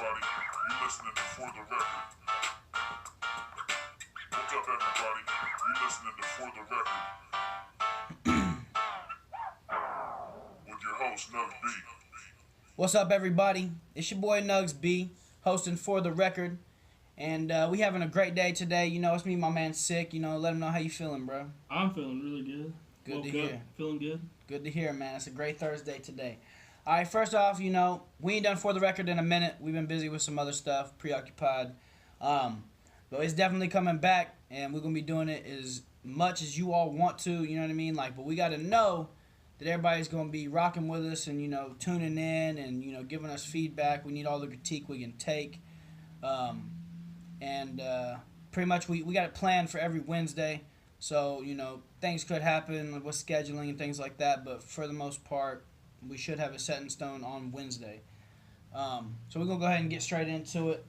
everybody. You listening to For the Record. What's up, everybody? You listening to For the Record with your host, Nugs B. What's up, everybody? It's your boy Nugs B, hosting For the Record. And we having a great day today. You know, it's me, my man, Sick. You know, let him know how you feeling, bro. I'm feeling really good. Good to hear. Feeling good. Good to hear, man. It's a great Thursday today. All right, first off, you know, we ain't done For the Record in a minute. We've been busy with some other stuff, preoccupied. But it's definitely coming back, and we're going to be doing it as much as you all want to, you know what I mean? Like, but we got to know that everybody's going to be rocking with us and, you know, tuning in and, you know, giving us feedback. We need all the critique we can take. Pretty much we got it planned for every Wednesday. So, you know, things could happen with scheduling and things like that. But for the most part, we should have it set in stone on Wednesday. So we're going to go ahead and get straight into it.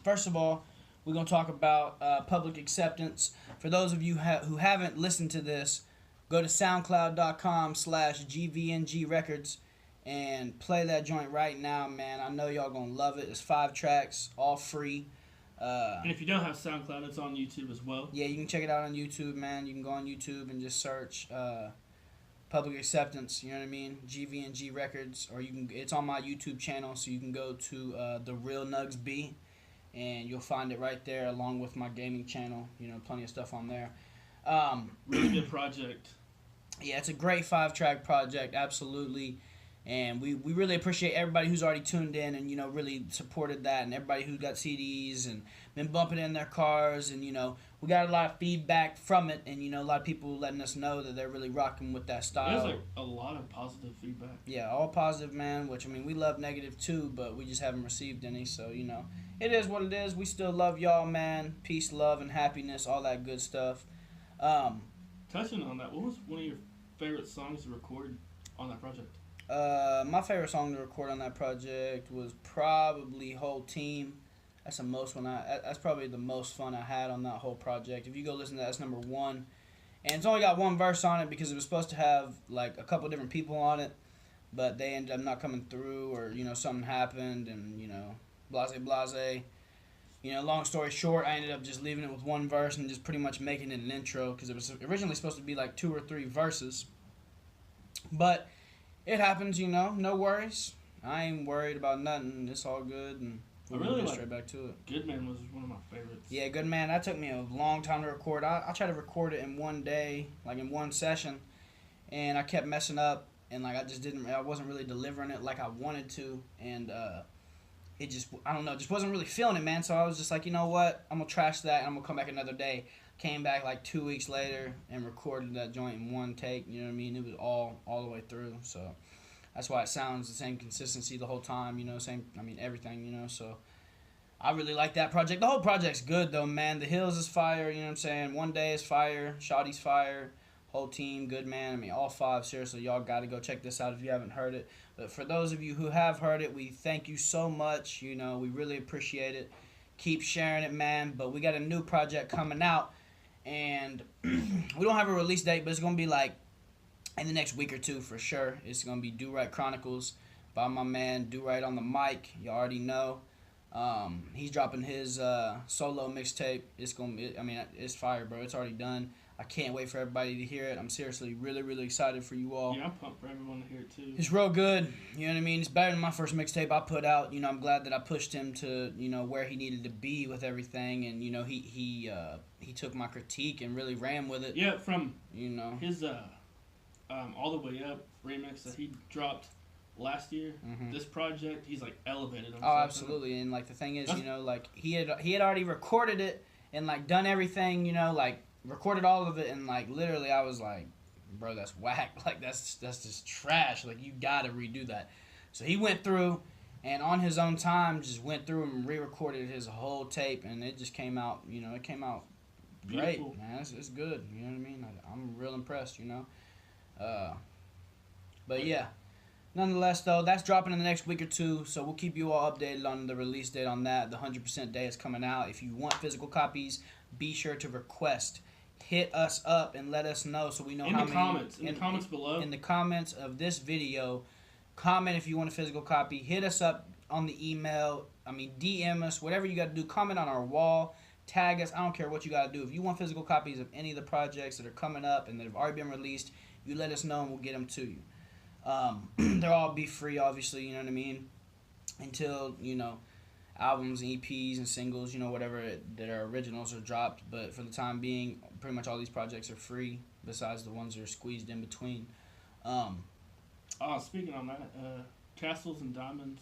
First of all, we're going to talk about public acceptance. For those of you who haven't listened to this, go to soundcloud.com/GVNG Records and play that joint right now, man. I know y'all going to love it. It's 5 tracks, all free. And if you don't have SoundCloud, it's on YouTube as well. Yeah, you can check it out on YouTube, man. You can go on YouTube and just search public acceptance, you know what I mean? GVNG Records, or you can. It's on my YouTube channel, so you can go to The Real Nugs B, and you'll find it right there, along with my gaming channel. You know, plenty of stuff on there. Really good project. Yeah, it's a great 5-track project, absolutely. And we really appreciate everybody who's already tuned in and, you know, really supported that, and everybody who got CDs and been bumping it in their cars. And, you know, we got a lot of feedback from it, and, you know, a lot of people letting us know that they're really rocking with that style. There's like a lot of positive feedback. Yeah, all positive, man, which, I mean, we love negative too, but we just haven't received any. So, you know, it is what it is. We still love y'all, man. Peace, love, and happiness, all that good stuff. Touching on that, what was one of your favorite songs to record on that project? My favorite song to record on that project was probably Whole Team. That's the most one. That's probably the most fun I had on that whole project. If you go listen to that, that's number 1, and it's only got 1 verse on it because it was supposed to have like a couple different people on it, but they ended up not coming through, or, you know, something happened, and, you know, blase. You know, long story short, I ended up just leaving it with 1 verse and just pretty much making it an intro because it was originally supposed to be like 2 or 3 verses, but it happens, you know, no worries. I ain't worried about nothing. It's all good, and we're going to get straight back to it. Good Man was one of my favorites. Yeah, Good Man, that took me a long time to record. I tried to record it in one day, like in one session, and I kept messing up, and like I wasn't really delivering it like I wanted to, and it just, I don't know, just wasn't really feeling it, man. So I was just like, you know what, I'm going to trash that, and I'm going to come back another day. Came back like 2 weeks later and recorded that joint in 1 take. You know what I mean? It was all the way through. So that's why it sounds the same consistency the whole time. You know, same. I mean, everything. You know, so I really like that project. The whole project's good though, man. The Hills is fire. You know what I'm saying? One Day is fire. Shawty's fire. Whole Team, Good Man. I mean, all 5. Seriously, y'all got to go check this out if you haven't heard it. But for those of you who have heard it, we thank you so much. You know, we really appreciate it. Keep sharing it, man. But we got a new project coming out. And we don't have a release date, but it's going to be like in the next week or 2 for sure. It's going to be Do Right Chronicles by my man Do Right on the mic. You already know. He's dropping his solo mixtape. It's going to be, I mean, it's fire, bro. It's already done. I can't wait for everybody to hear it. I'm seriously really, really excited for you all. Yeah, I'm pumped for everyone to hear it too. It's real good. You know what I mean? It's better than my first mixtape I put out. You know, I'm glad that I pushed him to, you know, where he needed to be with everything. And, you know, he took my critique and really ran with it. Yeah, from, you know, his All the Way Up remix that he dropped last year, this project, he's like elevated himself. Oh, absolutely. And like the thing is, you know, like he had already recorded it and like done everything, you know, like recorded all of it, and like literally I was like, bro, that's whack. Like that's just trash. Like you gotta redo that. So he went through and on his own time just went through and re-recorded his whole tape, and it just came out, you know, it came out great. Beautiful. Man. It's good. You know what I mean? I'm real impressed, you know. But yeah. Nonetheless, though, that's dropping in the next week or 2, so we'll keep you all updated on the release date on that. The 100% day is coming out. If you want physical copies, be sure to request. Hit us up and let us know so we know how many. In the comments below. In the comments of this video, comment if you want a physical copy. Hit us up on the email. I mean, DM us, whatever you got to do. Comment on our wall. Tag us. I don't care what you got to do. If you want physical copies of any of the projects that are coming up and that have already been released, you let us know and we'll get them to you. They'll all be free, obviously, you know what I mean? Until, albums and EPs and singles, whatever that are originals are dropped. But for the time being, pretty much all these projects are free, besides the ones that are squeezed in between. Speaking on that, Castles and Diamonds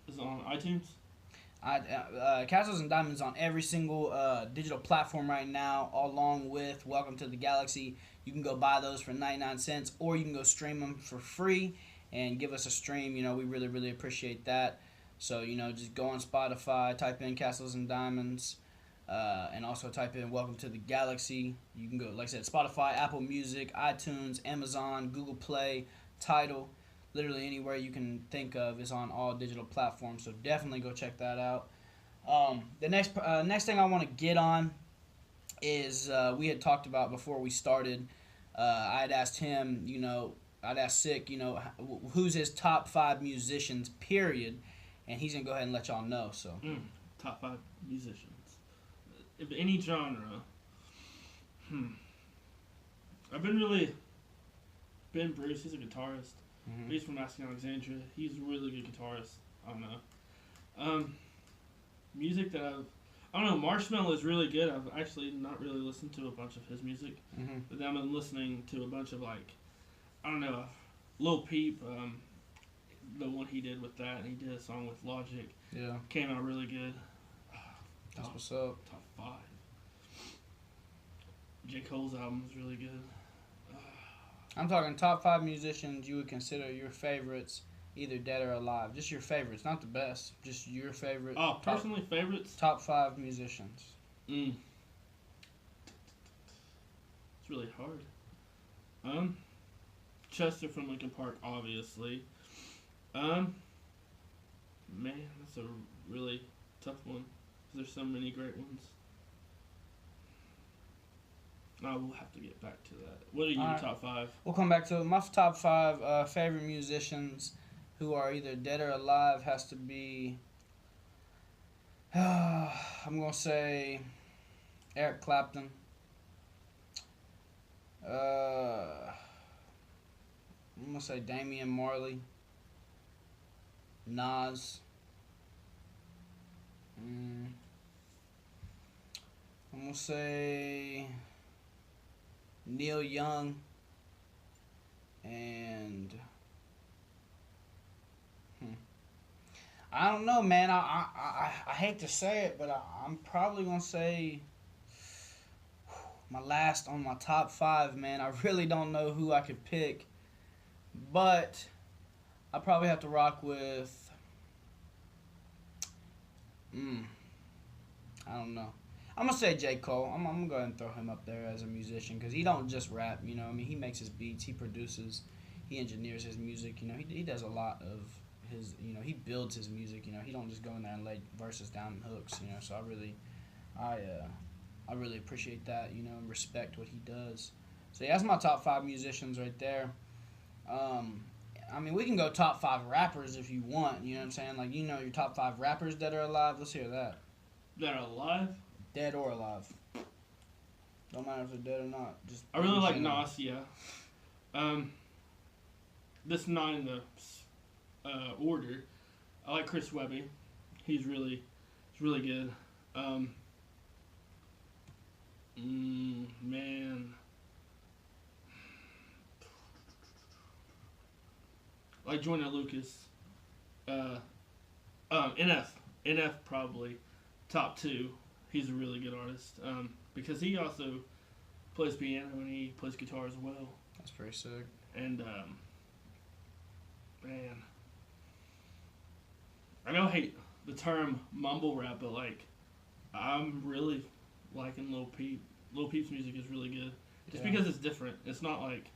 is on iTunes. Castles and Diamonds on every single digital platform right now, along with Welcome to the Galaxy. You can go buy those for 99 cents, or you can go stream them for free and give us a stream. We really, really appreciate that. So, just go on Spotify, type in Castles and Diamonds, and also type in Welcome to the Galaxy. You can go, like I said, Spotify, Apple Music, iTunes, Amazon, Google Play, Tidal. Literally anywhere you can think of is on all digital platforms. So definitely go check that out. The next thing I want to get on is we had talked about before we started. I had asked him, I'd asked Sick, who's his top 5 musicians, period. And he's going to go ahead and let y'all know. So top 5 musicians. If any genre. I've been really... Ben Bruce, he's a guitarist. Mm-hmm. He's from Alexandria. He's a really good guitarist. I don't know. Music that I don't know, Marshmello is really good. I've actually not really listened to a bunch of his music. Mm-hmm. But then I've been listening to a bunch of, Lil Peep, the one he did with that, and he did a song with Logic. Yeah. Came out really good. That's what's up. Top 5. J. Cole's album is really good. I'm talking top 5 musicians you would consider your favorites, either dead or alive. Just your favorites, not the best. Just your favorite. Oh, personally favorites? Top 5 musicians. It's really hard. Chester from Linkin Park, obviously. Man, that's a really tough one. There's so many great ones. I will have to get back to that. What are your top 5? We'll come back to it. My top 5 favorite musicians who are either dead or alive has to be... I'm going to say Eric Clapton. I'm going to say Damian Marley. Nas. I'm going to say... Neil Young, and I don't know, man. I hate to say it, but I'm probably gonna say my last on my top 5, man. I really don't know who I could pick, but I probably have to rock with. I don't know. I'm going to say J. Cole. I'm going to go ahead and throw him up there as a musician because he don't just rap, he makes his beats, he produces, he engineers his music, he does a lot of his, he builds his music, he don't just go in there and lay verses down and hooks, so I really appreciate that, and respect what he does. So yeah, that's my top 5 musicians right there. We can go top 5 rappers if you want, you know what I'm saying? Your top 5 rappers that are alive, let's hear that. That are alive? Dead or alive. Don't matter if they're dead or not. Just I really like Nas, yeah. This is not in the order. I like Chris Webby. He's really good. Man. I like Joyner Lucas. NF probably. Top 2. He's a really good artist because he also plays piano and he plays guitar as well. That's pretty sick. And, man, I know I hate the term mumble rap, but, I'm really liking Lil Peep. Lil Peep's music is really good. Just because it's different. It's not like...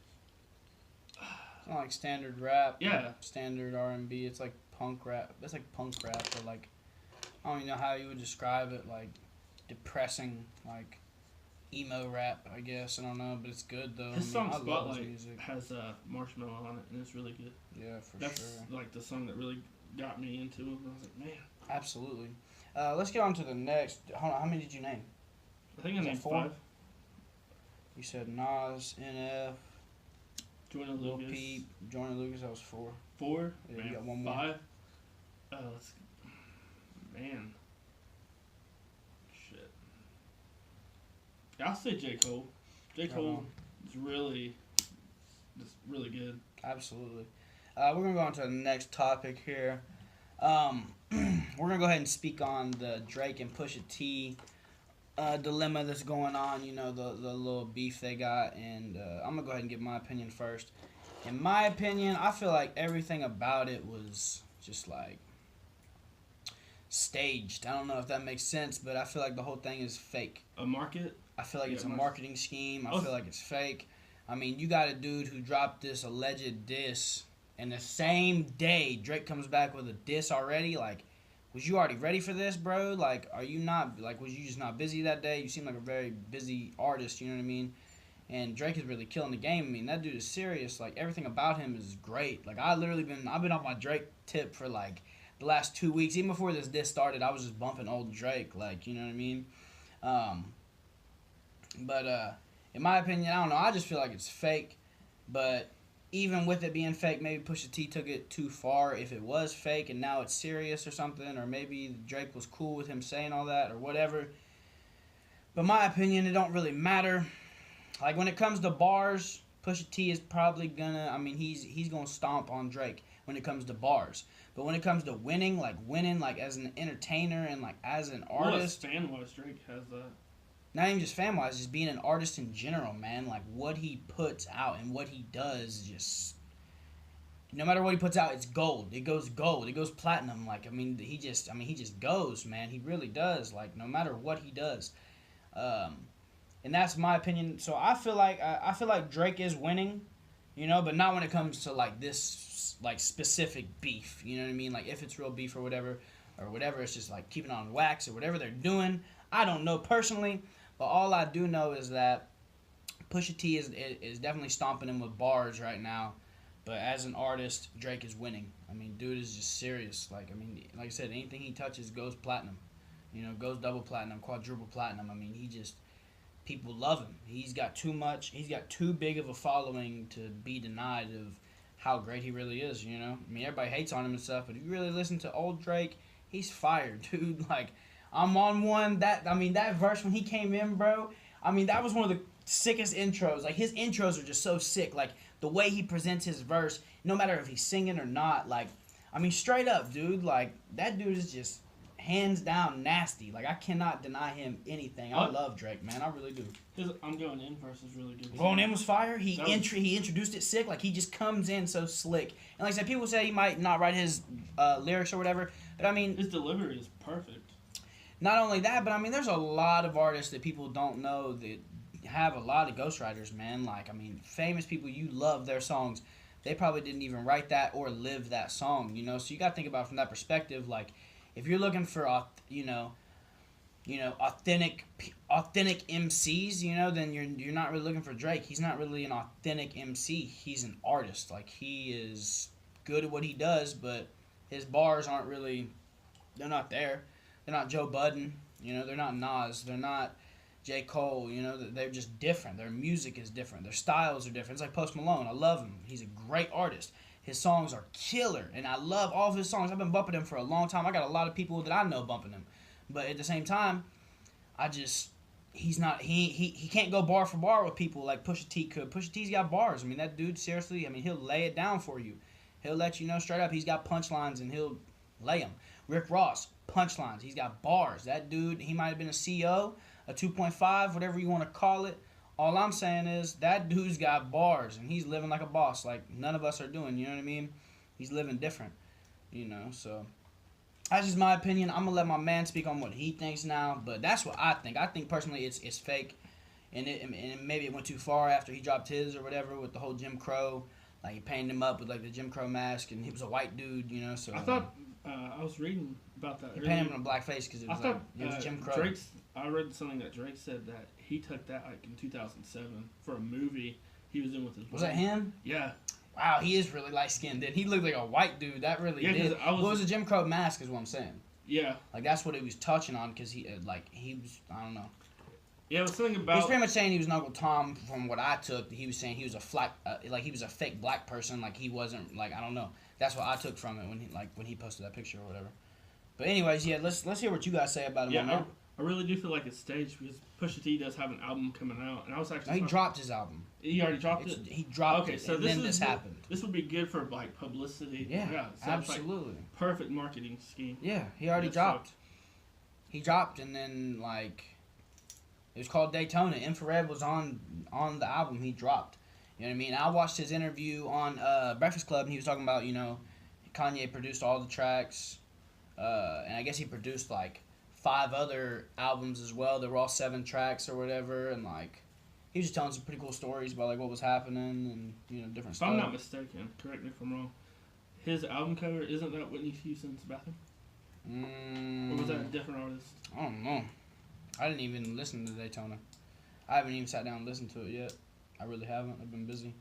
It's not like standard rap. Yeah. Standard R&B. It's like punk rap. It's like punk rap, but, I don't even know how you would describe it, depressing, emo rap, I guess. I don't know, but it's good though. His song I love his Spotlight music. has Marshmallow on it, and it's really good. Yeah, for That's sure. like the song that really got me into him. I was like, man. Absolutely. Let's get on to the next. Hold on, how many did you name? I think I named 4? 5. You said Nas, NF, Jordan Lil Lucas. Peep, Jordan Lucas. That was 4. 4. Yeah, Man, you got one more. 5. Man. Shit. I'll say J. Cole. J. Cole is really good. Absolutely. We're gonna go on to the next topic here. We're gonna go ahead and speak on the Drake and Pusha T dilemma that's going on. You know, the little beef they got, and I'm gonna go ahead and give my opinion first. In my opinion, I feel like everything about it was just like staged. I don't know if that makes sense, but I feel like the whole thing is fake. A market? I feel like it's a marketing scheme. I feel like it's fake. I mean, you got a dude who dropped this alleged diss, and the same day Drake comes back with a diss already. Like, was you already ready for this, bro? Like, are you not, like, was you just not busy that day? You seem like a very busy artist, you know what I mean? And Drake is really killing the game. I mean, that dude is serious. Like, everything about him is great. Like, I've been on my Drake tip for, like, the last 2 weeks. Even before this diss started, I was just bumping old Drake, like, you know what I mean? But in my opinion, I don't know. I just feel like it's fake. But even with it being fake, maybe Pusha T took it too far. If it was fake and now it's serious or something, or maybe Drake was cool with him saying all that or whatever. But my opinion, it don't really matter. Like, when it comes to bars, Pusha T is probably gonna, I mean, he's gonna stomp on Drake when it comes to bars. But when it comes to winning, like as an entertainer and like as an artist, fan-wise, Drake has that. Not even just fan-wise, just being an artist in general, man. Like, what he puts out and what he does, just no matter what he puts out, it's gold. It goes gold. It goes platinum. Like, he just goes, man. He really does. Like, no matter what he does, and that's my opinion. So I feel like Drake is winning, you know, but not when it comes to like this like specific beef. You know what I mean? Like, if it's real beef or whatever, it's just like keeping on wax or whatever they're doing. I don't know personally. But all I do know is that Pusha T is definitely stomping him with bars right now. But as an artist, Drake is winning. I mean, dude is just serious. Like I said, anything he touches goes platinum. You know, goes double platinum, quadruple platinum. I mean, people love him. He's got too big of a following to be denied of how great he really is, you know? I mean, everybody hates on him and stuff, but if you really listen to old Drake, he's fired, dude. Like, I'm on one. That verse when he came in, bro. I mean, that was one of the sickest intros. Like, his intros are just so sick. Like, the way he presents his verse, no matter if he's singing or not. Like, I mean, straight up, dude. Like, that dude is just hands down nasty. Like, I cannot deny him anything. I love Drake, man. I really do. His I'm Going In verse is really good. Going In was fire. He introduced it sick. Like, he just comes in so slick. And like I said, people say he might not write his lyrics or whatever. But, I mean, his delivery is perfect. Not only that, but I mean, there's a lot of artists that people don't know that have a lot of ghostwriters, man. Like, I mean, famous people, you love their songs. They probably didn't even write that or live that song, you know? So you got to think about it from that perspective. Like, if you're looking for, authentic MCs, you know, then you're not really looking for Drake. He's not really an authentic MC. He's an artist. Like, he is good at what he does, but his bars aren't really, they're not there. They're not Joe Budden, you know, they're not Nas, they're not J. Cole, you know, they're just different. Their music is different. Their styles are different. It's like Post Malone. I love him. He's a great artist. His songs are killer, and I love all of his songs. I've been bumping him for a long time. I got a lot of people that I know bumping him. But at the same time, he can't go bar for bar with people like Pusha T could. Pusha T's got bars. I mean, that dude, seriously, I mean, he'll lay it down for you. He'll let you know straight up he's got punchlines, and he'll lay them. Rick Ross, punchlines. He's got bars. That dude, he might have been a CO, a 2.5, whatever you want to call it. All I'm saying is that dude's got bars, and he's living like a boss, like none of us are doing, you know what I mean? He's living different, you know, so that's just my opinion. I'm going to let my man speak on what he thinks now, but that's what I think. I think personally it's fake, and maybe it went too far after he dropped his or whatever with the whole Jim Crow. Like, he painted him up with, like, the Jim Crow mask, and he was a white dude, you know, so. I thought, I was reading about that he painted him in a black face because it was Jim Crow. Drake's I read something that Drake said that he took that like in 2007 for a movie he was in with his. Was that him? Yeah. Wow, he is really light skinned. Did he look like a white dude? That really did. What was a Jim Crow mask? Is what I'm saying. Yeah. Like that's what he was touching on because he was I don't know. Yeah, it was something about. He was pretty much saying he was an Uncle Tom. From what I took, he was saying he was he was a fake black person. Like he wasn't I don't know. That's what I took from it when he posted that picture or whatever. But anyways, yeah, let's hear what you guys say about him. Yeah, I really do feel like it's staged because Pusha T does have an album coming out, and I was actually. No, he dropped his album. He already dropped it. He dropped it, so and then this happened. This would be good for like publicity. Yeah, absolutely. Like, perfect marketing scheme. Yeah, he already dropped. He dropped, and then it was called Daytona. Infrared was on the album he dropped. You know what I mean? I watched his interview on Breakfast Club, and he was talking about Kanye produced all the tracks, and I guess he produced 5 other albums as well. They were all 7 tracks or whatever, and he was just telling some pretty cool stories about what was happening and different stuff. If I'm not mistaken, correct me if I'm wrong. His album cover isn't that Whitney Houston's bathroom? Or was that a different artist? I don't know. I didn't even listen to Daytona. I haven't even sat down and listened to it yet. I really haven't. I've been busy.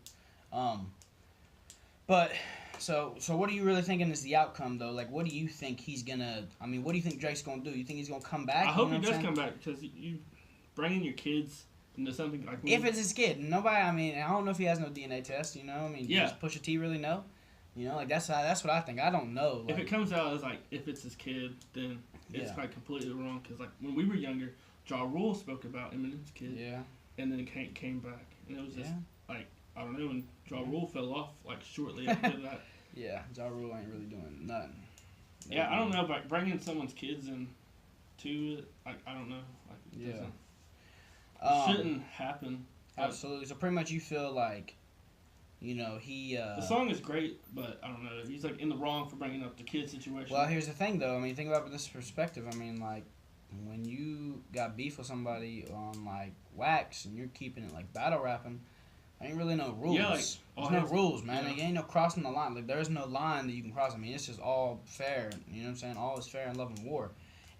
But so what are you really thinking is the outcome though? What do you think he's gonna? I mean, what do you think Drake's gonna do? You think he's gonna come back? I hope he does come back because you bringing your kids into something like. If it's his kid, nobody. I mean, I don't know if he has no DNA test. I mean, does Pusha T really know? That's what I think. I don't know. If it comes out as if it's his kid, then it's completely wrong. Because when we were younger, Ja Rule spoke about Eminem's kid. Yeah. And then it came back, and it was just I don't know, and Ja Rule fell off shortly after that. Yeah, Ja Rule ain't really doing nothing. Yeah, I don't know, but bringing someone's kids in to it, I don't know. It shouldn't happen. Absolutely. So pretty much you feel he... the song is great, but I don't know. He's in the wrong for bringing up the kid situation. Well, here's the thing, though. I mean, think about it from this perspective. I mean, when you got beef with somebody on, wax and you're keeping it battle rapping, there ain't really no rules. Yeah, there's no rules, man. There ain't no crossing the line. There's no line that you can cross. I mean, it's just all fair. You know what I'm saying? All is fair in love and war.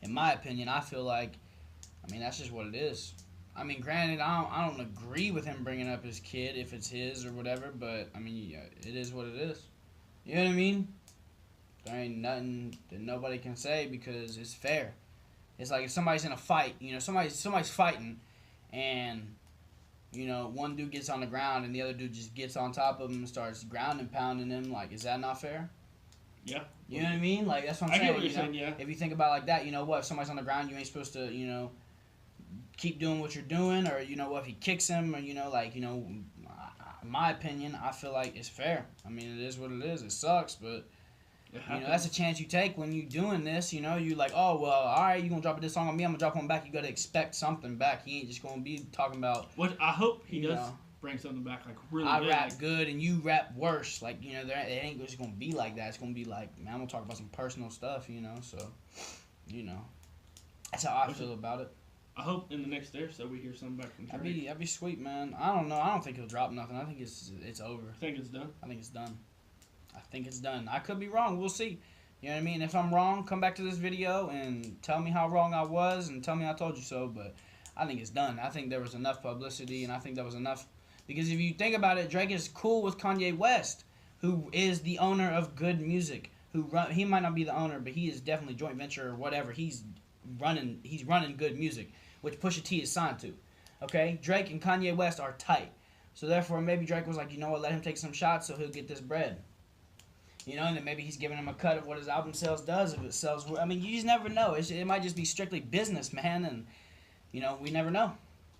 In my opinion, I feel that's just what it is. I mean, granted, I don't agree with him bringing up his kid if it's his or whatever, but, I mean, it is what it is. You know what I mean? There ain't nothing that nobody can say because it's fair. It's if somebody's in a fight, somebody's fighting, and, one dude gets on the ground and the other dude just gets on top of him and starts ground and pounding him, is that not fair? Yeah. You know what I mean? That's what I'm saying. I get what you're saying, yeah. If you think about it like that, if somebody's on the ground, you ain't supposed to, keep doing what you're doing, or if he kicks him, or in my opinion, I feel it's fair. I mean, it is what it is. It sucks, but that's a chance you take when you doing this. You oh well, all right, you gonna drop this song on me, I'm gonna drop one back. You gotta expect something back. He ain't just gonna be talking about. What I hope he does bring something back really. I rap good and you rap worse. It ain't just gonna be like that. It's gonna be man, I'm gonna talk about some personal stuff. So, that's how I feel about it. I hope in the next day or so we hear something back from Drake. That'd be sweet, man. I don't know. I don't think he'll drop nothing. I think it's over. I think it's done. I think it's done. I could be wrong. We'll see. You know what I mean? If I'm wrong, come back to this video and tell me how wrong I was and tell me I told you so. But I think it's done. I think there was enough publicity, and I think there was enough. Because if you think about it, Drake is cool with Kanye West, who is the owner of Good Music. He might not be the owner, but he is definitely joint venture or whatever. He's running Good Music, which Pusha T is signed to. Okay? Drake and Kanye West are tight. So therefore, maybe Drake was you know what, let him take some shots so he'll get this bread. And then maybe he's giving him a cut of what his album sales does. If it sells, I mean, you just never know. It might just be strictly business, man, and, we never know.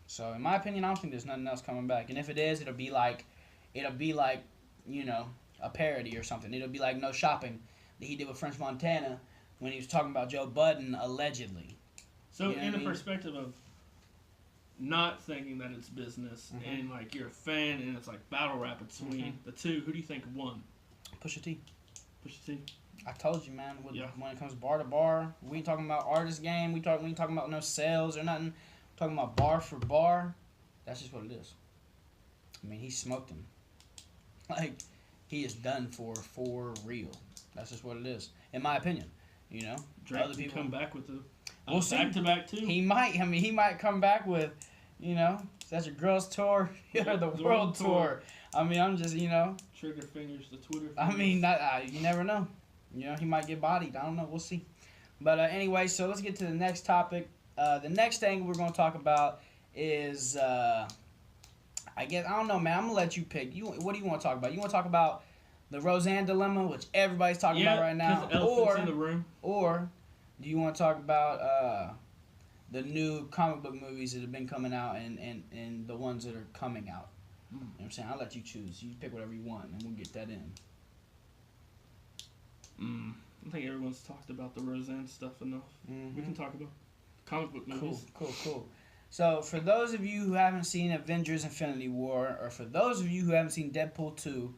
So, in my opinion, I don't think there's nothing else coming back. And if it is, it'll be like, a parody or something. It'll be like No Shopping that he did with French Montana when he was talking about Joe Budden, allegedly. So, in the perspective of not thinking that it's business, and, you're a fan, and it's, battle rap between the two, who do you think won? Pusha T. Pusha T. I told you, man. When it comes bar to bar, we ain't talking about artist game. We ain't talking about no sales or nothing. We're talking about bar for bar. That's just what it is. I mean, he smoked him. He is done for real. That's just what it is, in my opinion. Drake other people come back with the. We'll see. Back to back too. He might. I mean, he might come back with, that's a girls tour or the world tour. I mean, I'm just, Trigger fingers, the Twitter fingers. I mean, you never know. He might get bodied. I don't know. We'll see. But anyway, so let's get to the next topic. The next thing we're going to talk about is, I don't know, man. I'm going to let you pick. What do you want to talk about? You want to talk about the Roseanne dilemma, which everybody's talking about right now? Elephants in the room. Or do you want to talk about the new comic book movies that have been coming out and the ones that are coming out? You know what I'm saying? I'll let you choose. You pick whatever you want, and we'll get that in. I think everyone's talked about the Roseanne stuff enough. We can talk about comic book movies. Cool. So, for those of you who haven't seen Avengers Infinity War, or for those of you who haven't seen Deadpool 2,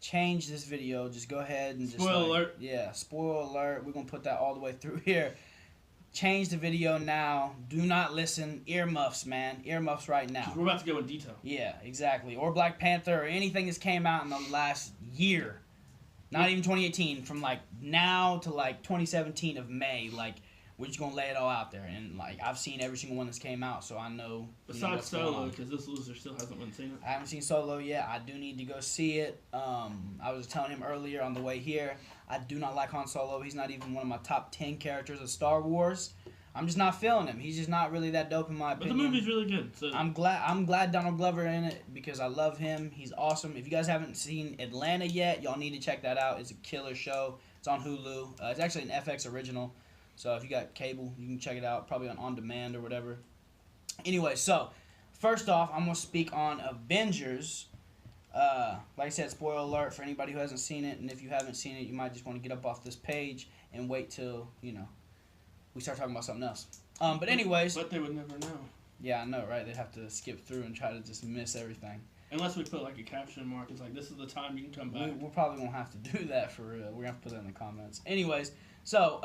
change this video. Just go ahead and Spoiler alert. Yeah, spoiler alert. We're going to put that all the way through here. Change the video now. Do not listen. Earmuffs, man. Earmuffs right now. We're about to go in detail. Yeah, exactly. Or Black Panther or anything that's came out in the last year. Not even 2018. From like now to like 2017 of May. Like, we're just going to lay it all out there. And like, I've seen every single one that's came out, so I know. Besides Solo, because this loser still hasn't been seen it. I haven't seen Solo yet. I do need to go see it. I was telling him earlier on the way here, I do not like Han Solo. He's not even one of my top 10 characters of Star Wars. I'm just not feeling him. He's just not really that dope in my opinion. But the movie's really good. So I'm glad Donald Glover in it because I love him. He's awesome. If you guys haven't seen Atlanta yet, y'all need to check that out. It's a killer show. It's on Hulu. It's actually an FX original. So if you got cable, you can check it out. Probably on demand or whatever. Anyway, so first off, I'm going to speak on Avengers. Like I said, spoiler alert for anybody who hasn't seen it. And if you haven't seen it, you might just want to get up off this page and wait till, we start talking about something else. But anyways. But they would never know. Yeah, I know, right? They'd have to skip through and try to just miss everything. Unless we put like a caption mark. It's like, this is the time you can come back. We're probably going to have to do that for real. We're going to have to put that in the comments. Anyways, so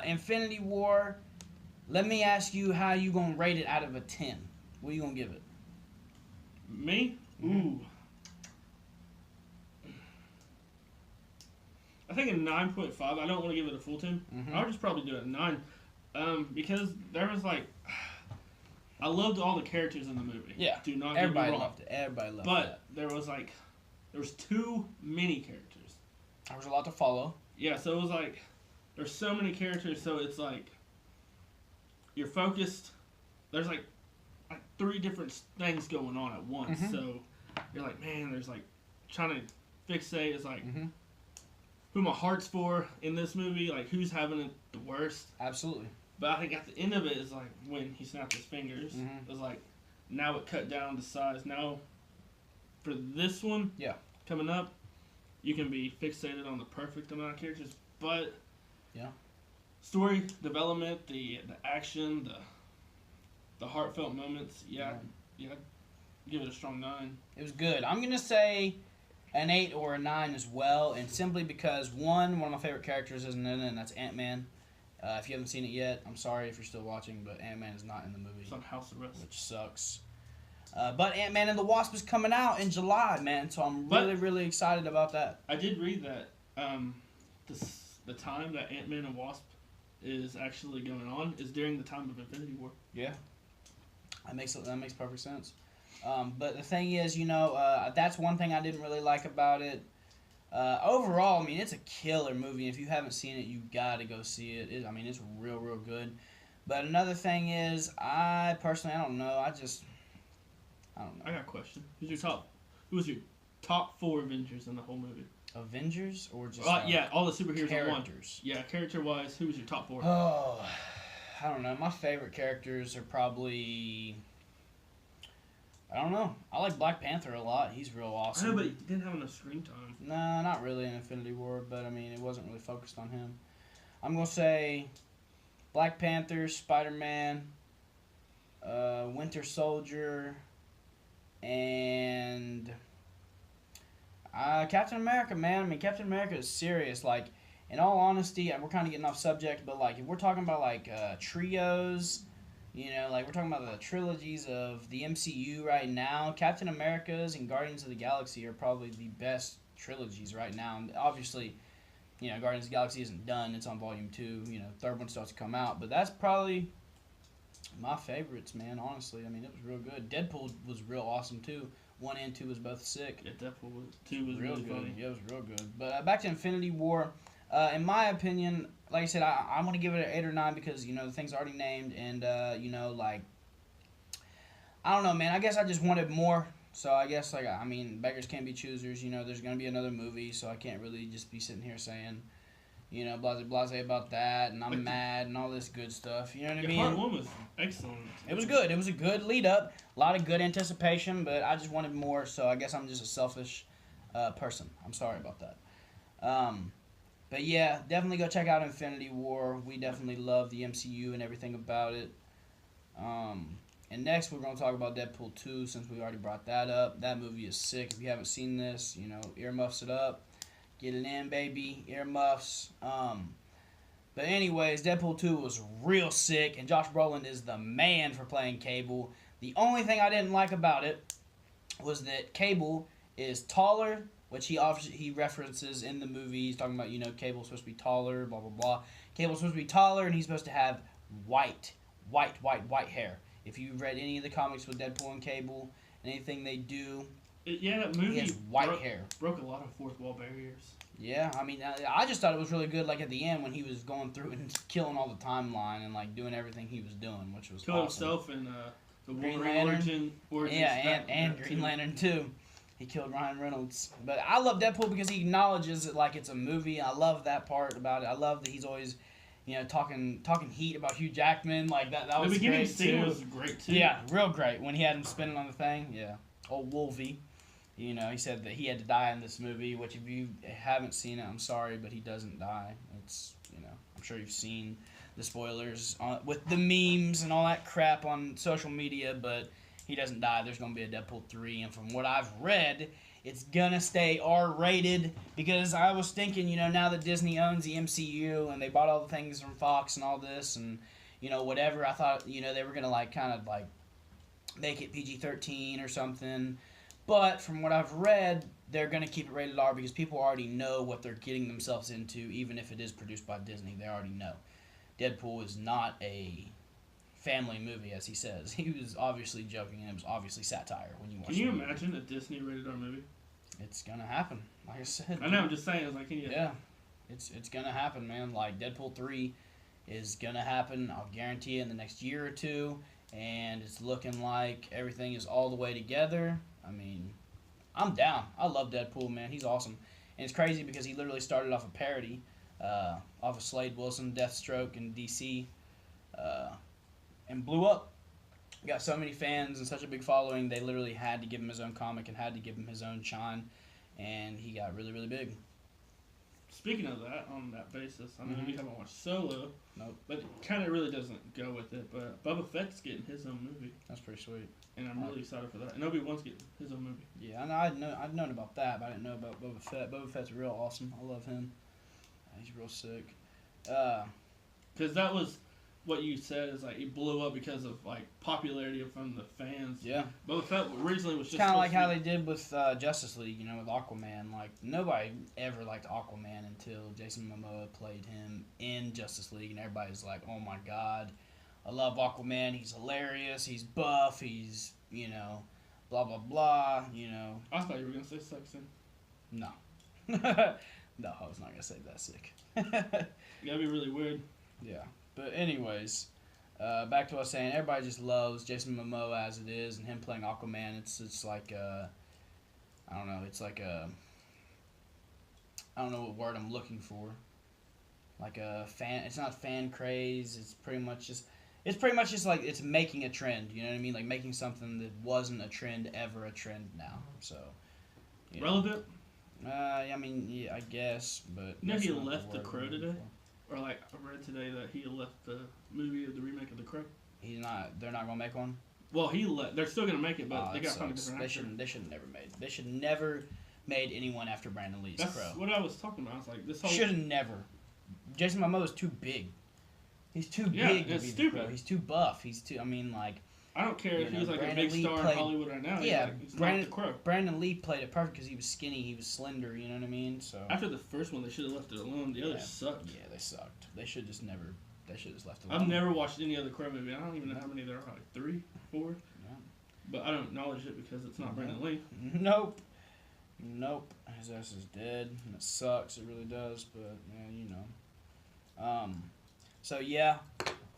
Infinity War, let me ask you how you going to rate it out of a 10. What are you going to give it? Me? Mm-hmm. Ooh. I think a 9.5. I don't want to give it a full 10. I'll just probably do it a 9. Because there was like, I loved all the characters in the movie. Yeah. Do not Everybody get me wrong. loved it. Everybody loved it. But there was too many characters. There was a lot to follow. Yeah, so it was like, there's so many characters, so it's like, you're focused, there's like 3 different things going on at once. So you're like, man, there's like, trying to fixate is like, who my heart's for in this movie, like who's having it the worst. Absolutely. But I think at the end of it is like when he snapped his fingers. It was like now it cut down to size. Now for this one, coming up, you can be fixated on the perfect amount of characters, but story development, the action, the heartfelt moments, give it a strong 9. It was good. I'm gonna say an 8 or a 9 as well, and simply because one of my favorite characters isn't in it, and that's Ant-Man. If you haven't seen it yet, I'm sorry if you're still watching, but Ant-Man is not in the movie. It's on house arrest. Which sucks. But Ant-Man and the Wasp is coming out in July, man, so I'm really excited about that. I did read that the time that Ant-Man and Wasp is actually going on is during the time of Infinity War. Yeah. That makes perfect sense. But the thing is, that's one thing I didn't really like about it. Overall, I mean, it's a killer movie. If you haven't seen it, you got to go see it. It's real good. But another thing is, I personally, I don't know. I don't know. I got a question. Who was your top 4 Avengers in the whole movie? Avengers or just all the superheroes characters? Yeah, character-wise, who was your top 4? Oh, I don't know. My favorite characters are probably... I don't know. I like Black Panther a lot. He's real awesome. I know, but he didn't have enough screen time. Nah, not really in Infinity War, but it wasn't really focused on him. I'm going to say Black Panther, Spider-Man, Winter Soldier, and Captain America, man. Captain America is serious. Like, in all honesty, we're kind of getting off subject, but like if we're talking about like trios, like we're talking about the trilogies of the MCU right now, Captain America's and Guardians of the Galaxy are probably the best trilogies right now. And obviously, Guardians of the Galaxy isn't done. It's on volume 2. Third one starts to come out. But that's probably my favorites, man, honestly. I mean, it was real good. Deadpool was real awesome, too. 1 and 2 was both sick. Yeah, Deadpool 2 was real really good. funny. Yeah, it was real good. But back to Infinity War. In my opinion, like I said, I'm going to give it an 8 or 9 because, the thing's already named. And, I don't know, man. I guess I just wanted more. So I guess, beggars can't be choosers. There's going to be another movie, so I can't really just be sitting here saying, blase about that, and I'm mad, and all this good stuff. You know what I mean? Part 1 was excellent. It was good. It was a good lead-up. A lot of good anticipation, but I just wanted more, so I guess I'm just a selfish person. I'm sorry about that. But yeah, definitely go check out Infinity War. We definitely love the MCU and everything about it. And next, we're going to talk about Deadpool 2, since we already brought that up. That movie is sick. If you haven't seen this, earmuffs it up. Get it in, baby. Earmuffs. But anyways, Deadpool 2 was real sick, and Josh Brolin is the man for playing Cable. The only thing I didn't like about it was that Cable is taller, which he references in the movie. He's talking about, Cable's supposed to be taller, blah, blah, blah. Cable's supposed to be taller, and he's supposed to have white hair. If you've read any of the comics with Deadpool and Cable, anything they do, that movie he has white hair. Broke a lot of fourth wall barriers. Yeah, I mean, I just thought it was really good, at the end when he was going through and killing all the timeline and, doing everything he was doing, which was Killed awesome. himself and the Green Wolverine Lantern. origin. Yeah, and Green Lantern, too. He killed Ryan Reynolds. But I love Deadpool because he acknowledges it like it's a movie. I love that part about it. I love that he's always, talking heat about Hugh Jackman. That was great, The beginning too. scene was great, too. Yeah, real great. When he had him spinning on the thing, yeah. Old Wolvie. He said that he had to die in this movie, which if you haven't seen it, I'm sorry, but he doesn't die. It's, I'm sure you've seen the spoilers with the memes and all that crap on social media, but he doesn't die. There's going to be a Deadpool 3, and from what I've read, it's going to stay R-rated, because I was thinking, now that Disney owns the MCU, and they bought all the things from Fox and all this, and, whatever, I thought, they were going to, make it PG-13 or something. But from what I've read, they're going to keep it rated R because people already know what they're getting themselves into, even if it is produced by Disney. They already know. Deadpool is not a family movie, as he says. He was obviously joking, and it was obviously satire when you watch it. Can you imagine a Disney rated R movie? It's going to happen, like I said. I know, I'm just saying. Can you? Yeah, it's going to happen, man. Deadpool 3 is going to happen, I'll guarantee it, in the next year or two. And it's looking like everything is all the way together. I mean, I'm down. I love Deadpool, man. He's awesome. And it's crazy because he literally started off a parody off of Slade Wilson, Deathstroke, in DC, and blew up. Got so many fans and such a big following, they literally had to give him his own comic and had to give him his own shine. And he got really, really big. Speaking of that, on that basis, I mean, we haven't watched Solo. Nope. But it kind of really doesn't go with it. But Boba Fett's getting his own movie. That's pretty sweet. And I'm really excited for that. And Obi-Wan's getting his own movie. Yeah, I know, I'd known about that, but I didn't know about Boba Fett. Boba Fett's real awesome. I love him. He's real sick. Because that was what you said, is he blew up because of popularity from the fans. Yeah. Boba Fett originally was It's just kind of like how they did with Justice League, with Aquaman. Nobody ever liked Aquaman until Jason Momoa played him in Justice League, and everybody's like, oh my god, I love Aquaman, he's hilarious, he's buff, he's, blah, blah, blah, I thought you were going to say sexy. No. No, I was not going to say that sick. That'd be really weird. Yeah. But anyways, back to what I was saying, everybody just loves Jason Momoa as it is, and him playing Aquaman, it's like, I don't know, it's like a, I don't know what word I'm looking for. Like a fan, it's not fan craze, it's pretty much just it's making a trend, you know what I mean? Making something that wasn't a trend ever a trend now, so. Relevant? I mean, yeah, I guess, but. He left The Crow today? Or I read today that he left the movie, the remake of The Crow. They're not gonna make one? Well, he left. They're still gonna make it, but they got to find a different actor. They should never made anyone after Brandon Lee's That's Crow. what I was talking about. I was like, this whole... Should have never. Jason Momoa is too big. He's too big to be the Crow. He's too buff. I don't care if he's like Brandon a big Lee star played, in Hollywood right now. Yeah, he's not the Crow. Brandon Lee played it perfect because he was skinny, he was slender. You know what I mean? So after the first one, they should have left it alone. The others sucked. Yeah, they sucked. They should just never. They should just left it alone. I've never watched any other Crow movie. I don't even know how many there are. Like 3, 4. Yeah. But I don't acknowledge it because it's not Brandon Lee. Nope. His ass is dead, and it sucks. It really does. But So yeah,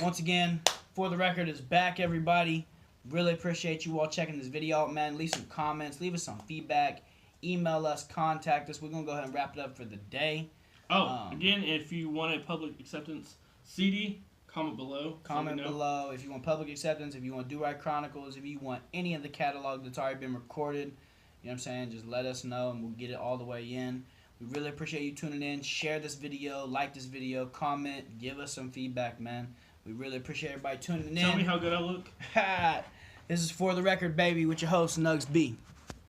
once again, For the Record is back, everybody. Really appreciate you all checking this video out, man. Leave some comments, leave us some feedback, email us, contact us. We're gonna go ahead and wrap it up for the day. Again, if you want a public acceptance CD, comment below. Comment below if you want public acceptance, if you want Do Right Chronicles, if you want any of the catalog that's already been recorded. You know what I'm saying? Just let us know and we'll get it all the way in. We really appreciate you tuning in. Share this video, like this video, comment, give us some feedback, man. We really appreciate everybody tuning in. Tell me how good I look. This is For the Record, baby, with your host, Nugs B.